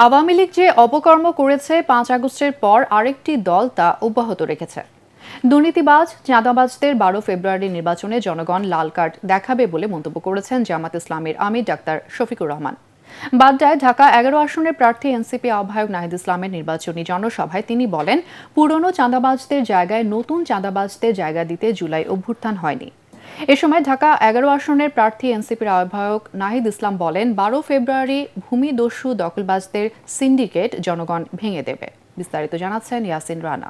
আওয়ামী লীগ যে অপকর্ম করেছে ৫ আগস্টের পর আরেকটি দল তা অব্যাহত রেখেছে। দুর্নীতিবাজ চাঁদাবাজদের ১২ ফেব্রুয়ারি নির্বাচনে জনগণ লাল কার্ড দেখাবে বলে মন্তব্য করেছেন জামাত ইসলামের আমির ডাক্তার শফিকুর রহমান। বাড্ডায় ঢাকা ১১ আসনের প্রার্থী এনসিপি আহ্বায়ক নাহিদ ইসলামের নির্বাচনী জনসভায় তিনি বলেন, পুরনো চাঁদাবাজদের জায়গায় নতুন চাঁদাবাজদের জায়গা দিতে জুলাই অভ্যুত্থান হয়নি। এ সময় ঢাকা ১১ আসনের প্রার্থী এনসিপির আহ্বায়ক নাহিদ ইসলাম বলেন, ১২ ফেব্রুয়ারি ভূমিদস্যু দখলবাজদের সিন্ডিকেট জনগণ ভেঙে দেবে। বিস্তারিত জানাচ্ছেন ইয়াসিন রানা।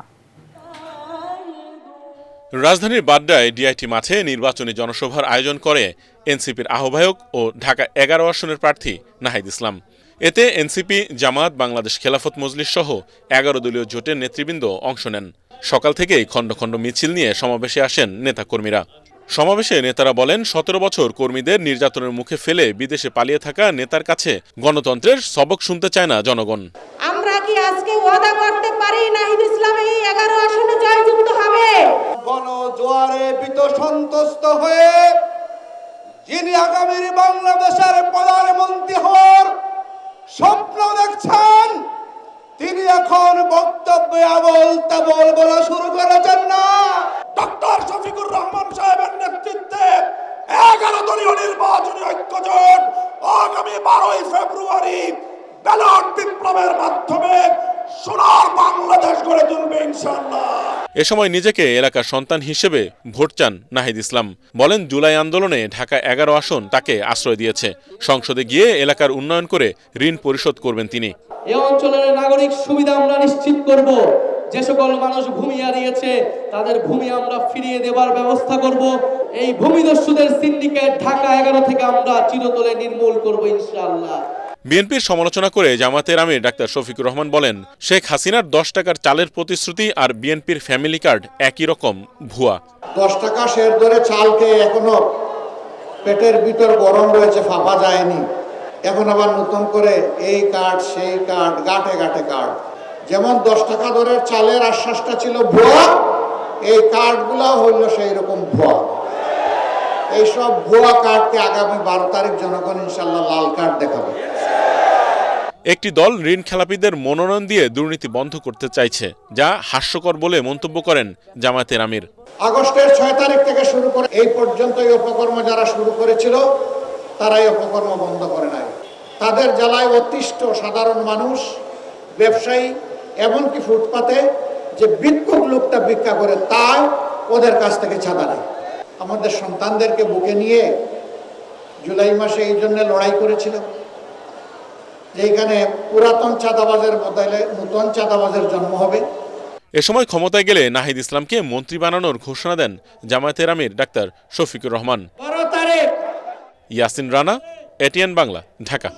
রাজধানীর বাড্ডায় ডিআইটি মাঠে নির্বাচনী জনসভার আয়োজন করে এনসিপির আহ্বায়ক ও ঢাকা ১১ আসনের প্রার্থী নাহিদ ইসলাম। এতে এনসিপি, জামাত, বাংলাদেশ খেলাফত মজলিস সহ ১১ দলীয় জোটের নেতৃবৃন্দ অংশ নেন। সকাল থেকেই খণ্ড খণ্ড মিছিল নিয়ে সমাবেশে আসেন নেতাকর্মীরা। সমাবেশে নেতারা বলেন, ১৭ বছর কর্মীদের নির্যাতনের মুখে ফেলে বিদেশে পালিয়ে থাকা নেতার কাছে গণতন্ত্রের সবক শুনতে চায় না জনগণ। আমরা কি আজকে ওয়াদা করতে পারি নাহিদ ইসলাম এই ১১ আসনে জয়যুক্ত হবে? গণজোয়ারে বিতসন্ত্রস্ত হয়ে যিনি আগামীর বাংলাদেশের প্রধানমন্ত্রী হওয়ার স্বপ্ন দেখছেন, তিনি এখন বক্তব্যে আবল তাবল বলা শুরু করেছেন না। ডক্টর শফিকুর রহমান সাহেবের নেতৃত্বে ১১ দলীয় নির্বাচনী ঐক্যজোট আগামী ১২ ফেব্রুয়ারি ব্যালট বিপ্লবের মাধ্যমে সোনার বাংলাদেশ গড়ে তুলবে ইনশাআল্লাহ। এ সময় নিজেকে এলাকার সন্তান হিসেবে ভোট চান নাহিদ ইসলাম। বলেন, জুলাই আন্দোলনে ঢাকা ১১ আসন তাকে আশ্রয় দিয়েছে। সংসদে গিয়ে এলাকার উন্নয়ন করে ঋণ পরিশোধ করবেন তিনি। এই অঞ্চলের নাগরিক সুবিধা আমরা নিশ্চিত করব। যে সকল মানুষ ভূমি হারিয়েছে তাদের ভূমি আমরা ফিরিয়ে দেওয়ার ব্যবস্থা করব। এই ভূমিদস্যুদের সিন্ডিকেট ঢাকা ১১ থেকে আমরা চিরতরে নির্মূল করব ইনশাআল্লাহ। বিএনপির সমালোচনা করে জামাতের আমির ডাক্তার শফিকুর রহমান বলেন, শেখ হাসিনার ১০ টাকার চালের প্রতিশ্রুতি আর বিএনপির ফ্যামিলি কার্ড একই রকম ভুয়া। ১০ টাকা শের ধরে চালকে এখনো পেটের ভিতর গরম রয়েছে, ফাঁপা যায়নি। এখন আবার নতুন করে এই কার্ড সেই কার্ড, গাঁটে গাঁটে কার্ড। যেমন ১০ টাকা দরের চালের আশ্বাসটা ছিল ভুয়া, এই কার্ডগুলো হইল সেই রকম ভুয়া। এইসব ভুয়া কার্ডকে আগামী ১২ তারিখ জনগণ ইনশাল্লাহ লাল কার্ড দেখাবে। একটি দল ঋণ খেলাপিদের মনোনয়ন দিয়ে দুর্নীতি বন্ধ করতে চাইছে, যা হাস্যকর বলে মন্তব্য করেন জামায়াতের আমির। আগস্টের ৬ তারিখ থেকে শুরু করে এই পর্যন্ত এই অপকর্ম যারা শুরু করেছিল তারা এই অপকর্ম বন্ধ করে নাই। তাদের জ্বালায় অতিষ্ঠ সাধারণ মানুষ, ব্যবসায়ী, এমনকি ফুটপাতে যে ভিক্ষুক লোকটা ভিক্ষা করে তাই ওদের কাছ থেকে চাঁদা নেয়। আমাদের সন্তানদেরকে বুকে নিয়ে জুলাই মাসে এই জন্য লড়াই করেছিল যে এখানে পুরাতন চাঁদাবাজের বদলে নতুন চাঁদাবাজের জন্ম হবে। এ সময় ক্ষমতায় গেলে নাহিদ ইসলামকে মন্ত্রী বানানোর ঘোষণা দেন জামায়াতের আমির ডাক্তার শফিকুর রহমান। বড় তারিখ। ইয়াসিন রানা, এটিএন বাংলা, ঢাকা।